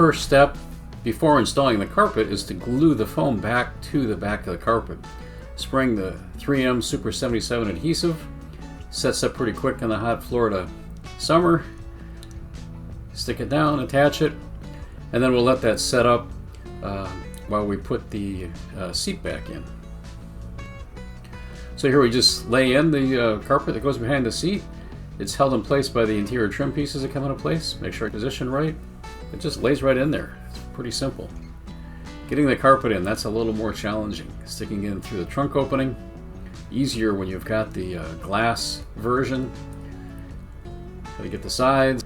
first step before installing the carpet is to glue the foam back to the back of the carpet. Spraying the 3M Super 77 adhesive sets up pretty quick in the hot Florida summer. Stick it down, attach it, and then we'll let that set up while we put the seat back in. So here we just lay in the carpet that goes behind the seat. It's held in place by the interior trim pieces that come into place. Make sure it's positioned right. It just lays right in there. It's pretty simple. Getting the carpet in, that's a little more challenging. Sticking in through the trunk opening. Easier when you've got the glass version. Gotta get the sides.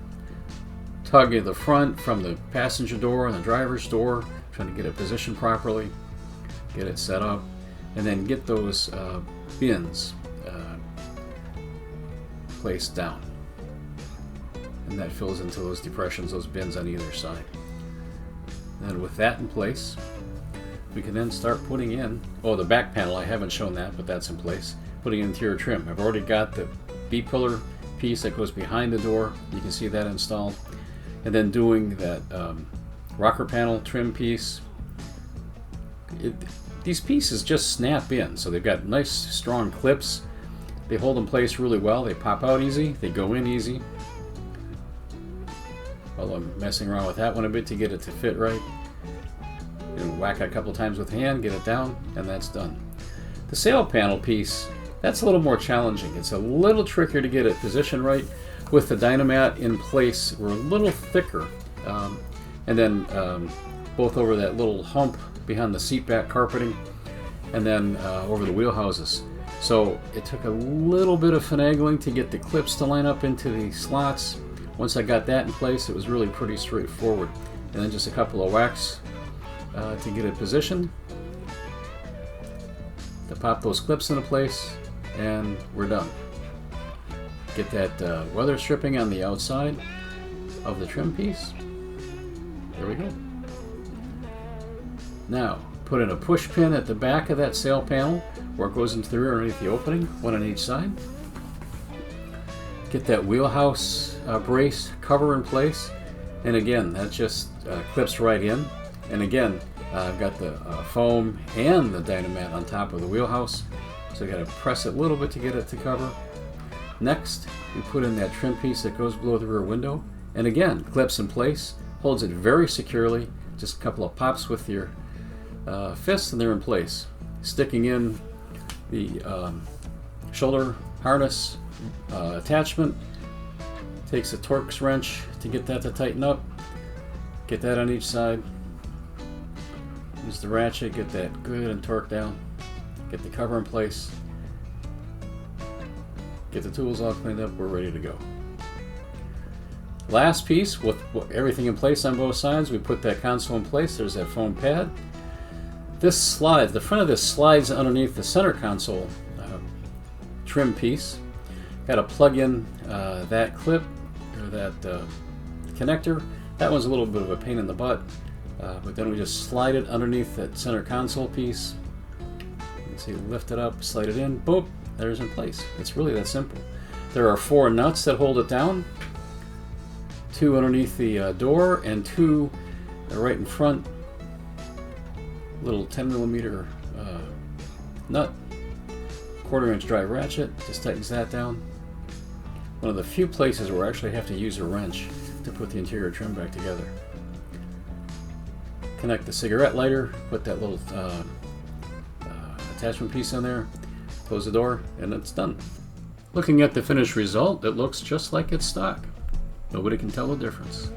Tug at the front from the passenger door and the driver's door. Trying to get it positioned properly. Get it set up. And then get those bins placed down. And that fills into those depressions, those bins on either side. And with that in place, we can then start putting in, the back panel, I haven't shown that, but that's in place. Putting in interior trim. I've already got the B-pillar piece that goes behind the door. You can see that installed. And then doing that rocker panel trim piece. These pieces just snap in, so they've got nice strong clips. They hold in place really well. They pop out easy. They go in easy. Well, I'm messing around with that one a bit to get it to fit right. And whack it a couple times with hand, get it down, and that's done. The sail panel piece, that's a little more challenging. It's a little trickier to get it positioned right. With the Dynamat in place, we're a little thicker. And then both over that little hump behind the seat back carpeting, and then over the wheelhouses. So it took a little bit of finagling to get the clips to line up into the slots. Once I got that in place, it was really pretty straightforward. And then just a couple of whacks to get it positioned. To pop those clips into place, and we're done. Get that weather stripping on the outside of the trim piece. There we go. Now, put in a push pin at the back of that sail panel where it goes into the rear underneath the opening, one on each side. Get that wheelhouse brace cover in place, and again, that just clips right in. And again, I've got the foam and the Dynamat on top of the wheelhouse, so I got to press it a little bit to get it to cover. Next, we put in that trim piece that goes below the rear window, and again, clips in place, holds it very securely. Just a couple of pops with your fists, and they're in place. Sticking in the shoulder harness attachment. Takes a Torx wrench to get that to tighten up. Get that on each side. Use the ratchet, get that good and torqued down. Get the cover in place. Get the tools all cleaned up, we're ready to go. Last piece, with everything in place on both sides, we put that console in place. There's that foam pad. This slides, the front of this slides underneath the center console trim piece. Got to plug in that clip, or that connector. That one's a little bit of a pain in the butt, but then we just slide it underneath that center console piece. You can see, lift it up, slide it in, boom, there's in place. It's really that simple. There are 4 nuts that hold it down. 2 underneath the door, and 2 right in front. Little 10mm nut, 1/4 inch drive ratchet, just tightens that down. One of the few places where I actually have to use a wrench to put the interior trim back together. Connect the cigarette lighter, put that little attachment piece in there, close the door, and it's done. Looking at the finished result, it looks just like it's stock. Nobody can tell the difference.